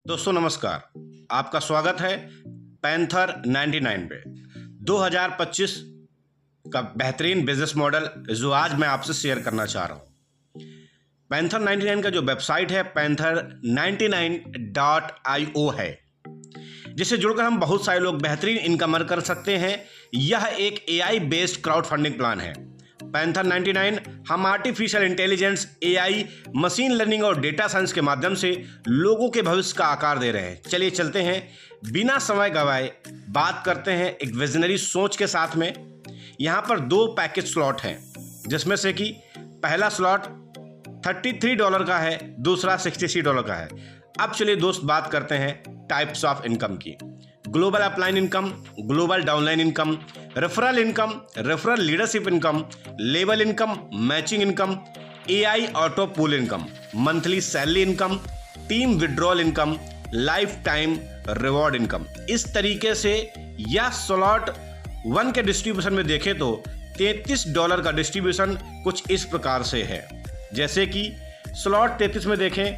दोस्तों नमस्कार, आपका स्वागत है पैंथर 99 पे। 2025 का बेहतरीन बिजनेस मॉडल जो आज मैं आपसे शेयर करना चाह रहा हूँ। पैंथर 99 का जो वेबसाइट है panther99.io है, जिससे जुड़कर हम बहुत सारे लोग बेहतरीन इनकमर कर सकते हैं। यह एक AI based crowd funding plan है। पैंथर 99 हम artificial intelligence, AI, machine learning और डेटा साइंस के माध्यम से लोगों के भविष्य का आकार दे रहे हैं। चलिए चलते हैं, बिना समय गवाए बात करते हैं एक विजनरी सोच के साथ में। यहाँ पर 2 पैकेज स्लॉट हैं, जिसमें से कि पहला स्लॉट $33 का है, दूसरा $66 का है। अब चलिए दोस्त बात करते हैं टाइप्स ऑफ इनकम की। Global upline income, global downline income, referral income, referral leadership income, level income, matching income, AI auto pool income, monthly salary income, team withdrawal income, life time reward income. इस तरीके से यह slot 1 के distribution में देखें तो $33 का distribution कुछ इस प्रकार से है। जैसे कि स्लॉट 33 में देखें,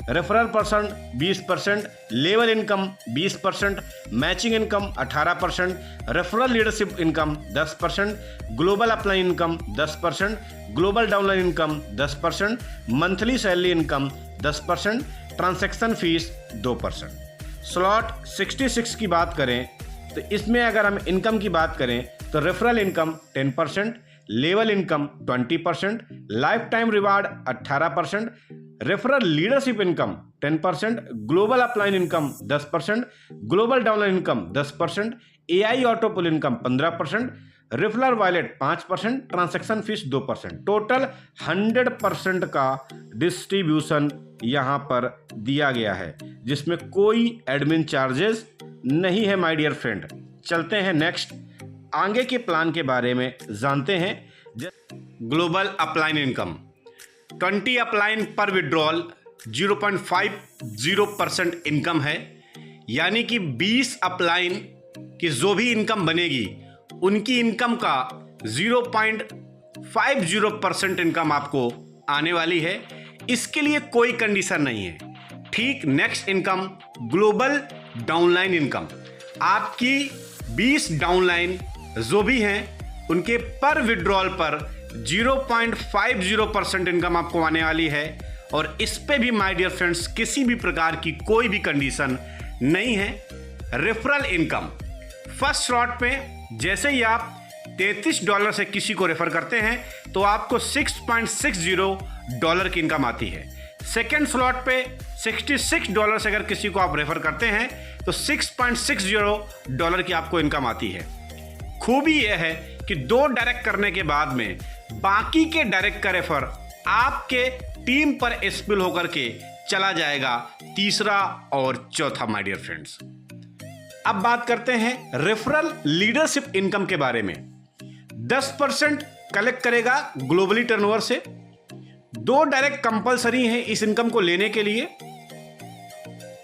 referral percent 20%, level income 20%, matching income 18%, referral leadership income 10%, global upline income 10%, global downline income 10%, monthly salary income 10%, transaction fees 2%। Slot 66 की बात करें तो इसमें अगर हम इनकम की बात करें तो referral income 10%, level income 20%, life time reward 18%, referral leadership income 10%, global upline income 10%, global downline income 10%, AI auto pull income 15%, referral wallet 5%, transaction fees 2%। Total 100% का डिस्ट्रीब्यूशन यहाँ पर दिया गया है, जिसमें कोई एडमिन चार्जेस नहीं है माय डियर फ्रेंड। चलते हैं नेक्स्ट, आगे के प्लान के बारे में जानते हैं। ग्लोबल अपलाइन इनकम 20 अपलाइन पर विड्रॉल 0.50% इनकम है, यानी कि 20 अपलाइन की जो भी इनकम बनेगी उनकी इनकम का 0.50% इनकम आपको आने वाली है। इसके लिए कोई कंडीशन नहीं है। ठीक next income global downline income, आपकी 20 डाउनलाइन जो भी हैं उनके पर विड्रॉल पर 0.50% इनकम आपको आने वाली है। और इस पे भी माय डियर फ्रेंड्स किसी भी प्रकार की कोई भी कंडीशन नहीं है। रेफरल इनकम फर्स्ट स्लॉट पे जैसे ही आप $33 से किसी को रेफर करते हैं तो आपको $6.60 की इनकम आती है। सेकेंड स्लॉट पे $66 से अगर किसी को आप रेफर करते हैं तो $6.60 की आपको इनकम आती है। खूबी यह है कि 2 डायरेक्ट करने के बाद में बाकी के डायरेक्ट का रेफर आपके टीम पर स्पिल होकर के चला जाएगा, तीसरा और चौथा माय डियर फ्रेंड्स। अब बात करते हैं रेफरल लीडरशिप इनकम के बारे में। 10% कलेक्ट करेगा ग्लोबली टर्नओवर से। 2 डायरेक्ट कंपलसरी हैं इस इनकम को लेने के लिए,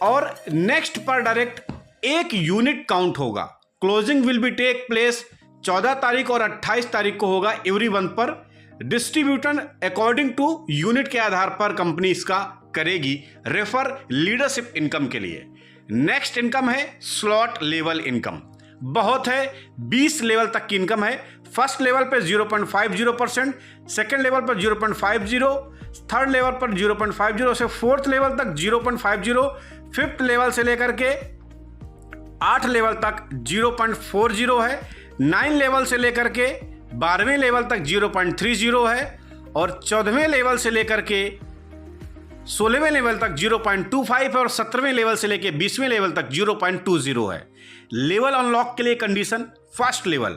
और नेक्स्ट पर डायरेक्ट 1 यूनिट काउंट होगा। Closing will be take place 14 तारीख और 28 तारीख को होगा एवरी वन पर। डिस्ट्रीब्यूशन अकॉर्डिंग टू यूनिट के आधार पर कंपनी इसका करेगी रेफर लीडरशिप इनकम के लिए। नेक्स्ट इनकम है स्लॉट लेवल इनकम। बहुत है, 20 लेवल तक की इनकम है। फर्स्ट लेवल पे 0.50%, सेकेंड लेवल पर 0.50, थर्ड लेवल पर 0.50 से फोर्थ लेवल तक 0.50, फिफ्थ लेवल से लेकर के 8 लेवल तक 0.40 है, 9 लेवल से लेकर के 12वें लेवल तक 0.30 है, और 14वें लेवल से लेकर के 16वें लेवल तक 0.25 है, और 17वें लेवल से लेकर 20वें लेवल तक 0.20 है। लेवल अनलॉक के लिए condition, first level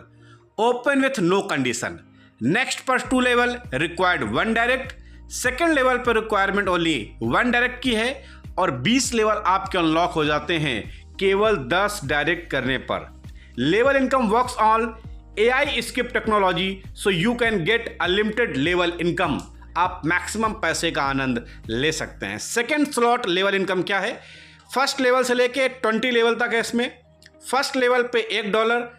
open with no condition, next पर 2 level required 1 direct, second level पर रिक्वायरमेंट ओनली 1 डायरेक्ट की है, और 20 लेवल आपके अनलॉक हो जाते हैं केवल 10 डायरेक्ट करने पर। Level income works on AI skip technology, so you can get unlimited level income. आप मैक्सिमम पैसे का आनंद ले सकते हैं। सेकेंड स्लॉट लेवल इनकम क्या है? फर्स्ट लेवल से लेके 20 लेवल तक है। इसमें फर्स्ट लेवल पे $1,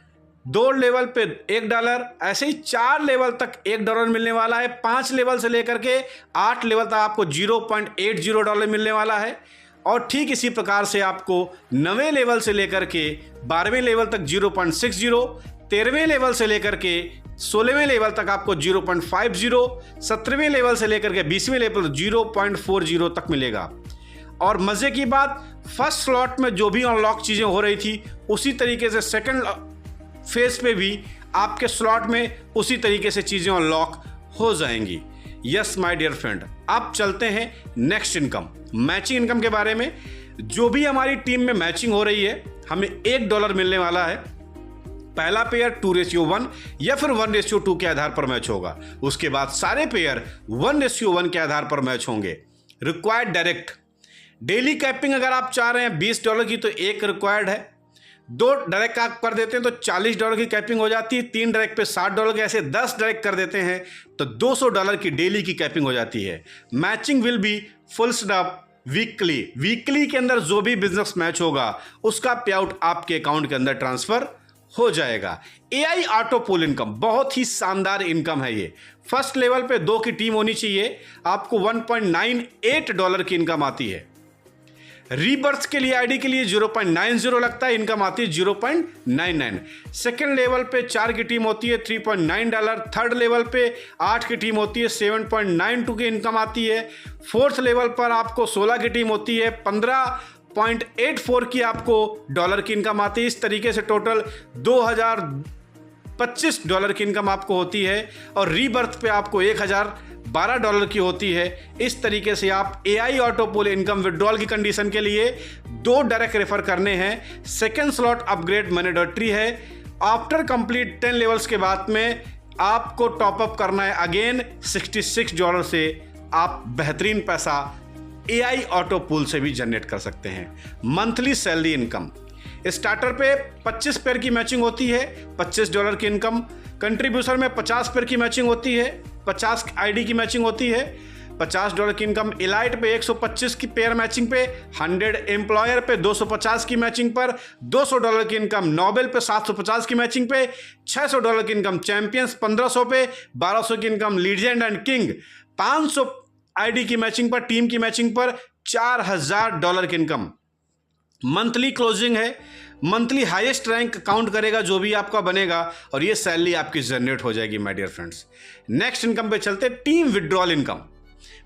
2 लेवल पे $1, ऐसे ही 4 लेवल तक $1 मिलने वाला है। 5 लेवल से लेकर के 8 लेवल तक आपको $0.80 मिलने वाला है। और ठीक इसी प्रकार से आपको 9वें लेवल से लेकर के 12वें लेवल तक 0.60, 13वें लेवल से लेकर के 16वें लेवल तक आपको 0.50, 17वें लेवल से लेकर के 20वें लेवल 0.40 तक मिलेगा। और मज़े की बात, फर्स्ट स्लॉट में जो भी अनलॉक चीज़ें हो रही थी उसी तरीके से सेकंड फेज पे भी आपके स्लॉट में उसी तरीके से चीज़ें अनलॉक हो जाएंगी। यस माय डियर फ्रेंड, अब चलते हैं नेक्स्ट इनकम, मैचिंग इनकम के बारे में। जो भी हमारी टीम में मैचिंग हो रही है हमें $1 मिलने वाला है। पहला पेयर 2:1 या फिर 1:2 के आधार पर मैच होगा। उसके बाद सारे पेयर 1:1 के आधार पर मैच होंगे। रिक्वायर्ड डायरेक्ट डेली कैपिंग अगर आप चाह रहे हैं $20 की तो एक रिक्वायर्ड है। 2 डायरेक्ट आप कर देते हैं तो $40 की कैपिंग हो जाती है। 3 डायरेक्ट पे $60 के, ऐसे 10 डायरेक्ट कर देते हैं तो $200 की डेली की कैपिंग हो जाती है। Matching will be full stop weekly के अंदर जो भी बिजनेस मैच होगा उसका पे आउट आपके अकाउंट के अंदर ट्रांसफर हो जाएगा। AI ऑटो पूल इनकम बहुत ही शानदार इनकम है ये। फर्स्ट लेवल पे 2 की टीम होनी चाहिए, आपको $1.98 की इनकम आती है। रीबर्थ के लिए आईडी के लिए 0.90 लगता है, इनकम आती है 0.99। सेकेंड लेवल पे 4 की टीम होती है $3.9। थर्ड लेवल पे 8 की टीम होती है 7.92 की इनकम आती है। फोर्थ लेवल पर आपको 16 की टीम होती है 15.84 की आपको डॉलर की इनकम आती है। इस तरीके से टोटल $2025 की इनकम आपको होती है। और रीबर्थ पे आपको $1012 की होती है। इस तरीके से आप AI auto pool income withdrawal की कंडीशन के लिए 2 डायरेक्ट रेफर करने हैं। सेकेंड स्लॉट अपग्रेड मैंडेटरी है। आफ्टर कंप्लीट 10 लेवल्स के बाद में आपको टॉपअप करना है अगेन $66 से। आप बेहतरीन पैसा AI ऑटो पूल से भी जनरेट कर सकते हैं। मंथली सैलरी इनकम स्टार्टर पे 25 पेयर की मैचिंग होती है, $25 की इनकम। कंट्रीब्यूशन में 50 पेयर की मैचिंग होती है, 50 आईडी की मैचिंग होती है, $50 की इनकम। इलाइट पे 125 की पेयर मैचिंग पे, 100 एम्प्लॉयर पे 250 की मैचिंग पर $200 की इनकम। नोबेल पे 750 की मैचिंग पे $600 की इनकम। चैंपियंस 1500 पे 1200 की income. Legend and king 500 ID की मैचिंग पर, टीम की मैचिंग पर $4000 की इनकम। मंथली क्लोजिंग है, मंथली हाईएस्ट रैंक काउंट करेगा जो भी आपका बनेगा और ये सैलरी आपकी जनरेट हो जाएगी my dear friends. Next income पे चलते हैं, team withdrawal income.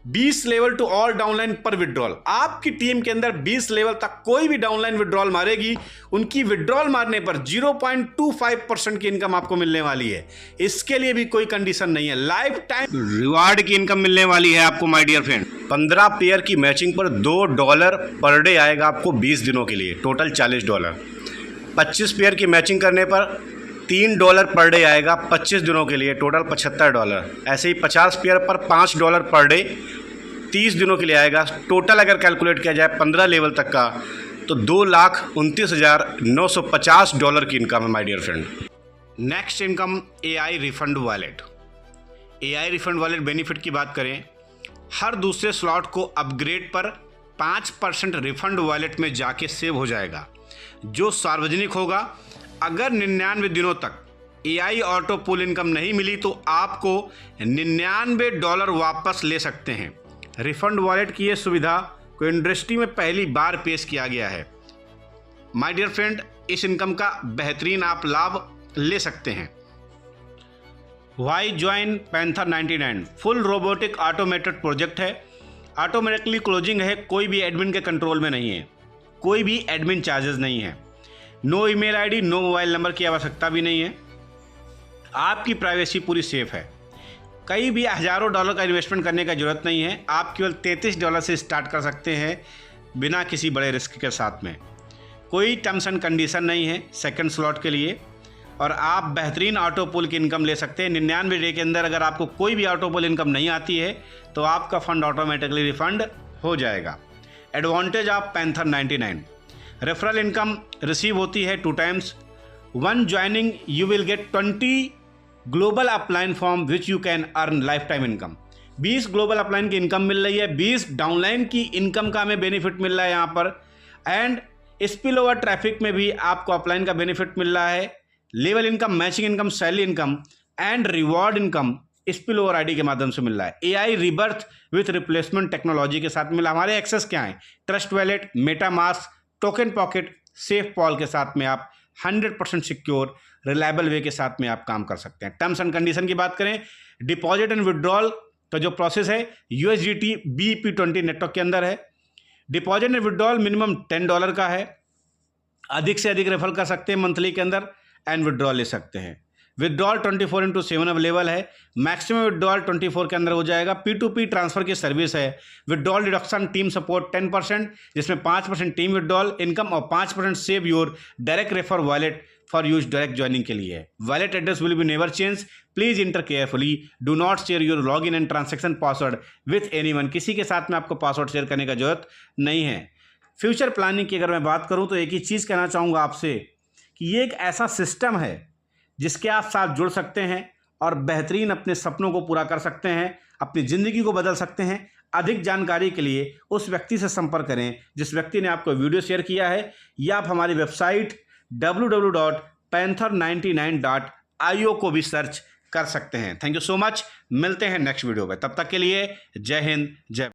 20 level to all downline पर विड्रॉल। आपकी टीम के अंदर 20 लेवल तक कोई भी डाउनलाइन विड्रॉल मारेगी, उनकी विड्रॉल मारने पर 0.25% की इनकम आपको मिलने वाली है। इसके लिए भी कोई कंडीशन नहीं है, लाइफ टाइम रिवार्ड की इनकम मिलने वाली है आपको माय डियर फ्रेंड। 15 पेयर की मैचिंग पर $2 पर डे आएगा आपको 20 दिनों के लिए, टोटल $40। 25 पेयर की मैचिंग करने पर $3 पर डे आएगा 25 दिनों के लिए, टोटल $75। ऐसे ही 50 पेयर पर $5 पर डे 30 दिनों के लिए आएगा। टोटल अगर कैलकुलेट किया जाए 15 लेवल तक का तो $2,29,950 की इनकम है my dear friend. Next income AI refund wallet. AI refund wallet benefit की बात करें, हर दूसरे स्लॉट को अपग्रेड पर 5% रिफंड वॉलेट में जाके सेव हो जाएगा, जो सार्वजनिक होगा। अगर 99 दिनों तक AI ऑटो पूल इनकम नहीं मिली तो आपको $99 वापस ले सकते हैं। रिफंड वॉलेट की यह सुविधा को इंडस्ट्री में पहली बार पेश किया गया है। माय डियर फ्रेंड, इस इनकम का बेहतरीन आप लाभ ले सकते हैं। Why join Panther 99 full robotic automated project है। ऑटोमेटिकली क्लोजिंग है, कोई भी एडमिन के कंट्रोल में नहीं है, कोई भी एडमिन चार्जेस नहीं है, no email ID, no mobile number की आवश्यकता भी नहीं है। आपकी प्राइवेसी पूरी सेफ है। कहीं भी हज़ारों डॉलर का इन्वेस्टमेंट करने का ज़रूरत नहीं है। आप केवल $33 से स्टार्ट कर सकते हैं बिना किसी बड़े रिस्क के साथ में। कोई टर्म्स एंड कंडीशन नहीं है सेकंड स्लॉट के लिए, और आप बेहतरीन ऑटो पूल की इनकम ले सकते हैं। 99 डे के अंदर अगर आपको कोई भी ऑटो पूल इनकम नहीं आती है तो आपका फंड ऑटोमेटिकली रिफंड हो जाएगा। Advantage of panther 99, referral income receive होती है 2 times. 1 joining you will get 20 global upline form which you can earn life time income. 20 global upline की इनकम मिल रही है, 20 डाउनलाइन की इनकम का हमें बेनिफिट मिल रहा है यहाँ पर। एंड स्पिल ओवर ट्रैफिक में भी आपको अपलाइन का बेनिफिट मिल रहा है। Level income, matching income, salary income and reward income spill over ID के माध्यम से मिल रहा है। AI rebirth with replacement technology के साथ मिला। हमारे एक्सेस क्या है? Trust wallet, MetaMask, token pocket, safe Paul के साथ में आप 100% सिक्योर रिलायबल वे के साथ में आप काम कर सकते हैं। टर्म्स एंड कंडीशन की बात करें, डिपॉजिट एंड विड्रॉल का जो प्रोसेस है USDT BEP20 नेटवर्क के अंदर है। डिपॉजिट एंड विड्रॉल मिनिमम $10 का है, अधिक से अधिक रेफर कर सकते हैं मंथली के अंदर एंड विड्रॉल ले सकते हैं। विड्रॉल 24/7 अवेलेबल है, मैक्सिमम विड्रॉल 24 के अंदर हो जाएगा। P2P ट्रांसफर की सर्विस है। विड्रॉल डिडक्शन टीम सपोर्ट 10%, जिसमें 5% टीम विड्रॉल इनकम और 5% save your direct refer wallet for use direct joining के लिए है। Wallet address will be never change, please inter carefully, do not share your log in and transaction password with anyone. किसी के साथ में आपको password share करने का जरूरत नहीं है। फ्यूचर प्लानिंग की अगर मैं बात करूं तो एक ही चीज़ कहना चाहूँगा आपसे कि ये एक ऐसा सिस्टम है जिसके आप साथ जुड़ सकते हैं और बेहतरीन अपने सपनों को पूरा कर सकते हैं, अपनी ज़िंदगी को बदल सकते हैं। अधिक जानकारी के लिए उस व्यक्ति से संपर्क करें जिस व्यक्ति ने आपको वीडियो शेयर किया है, या आप हमारी वेबसाइट www.panther99.io को भी सर्च कर सकते हैं। Thank you so much. मिलते हैं नेक्स्ट वीडियो में, तब तक के लिए जय हिंद, जय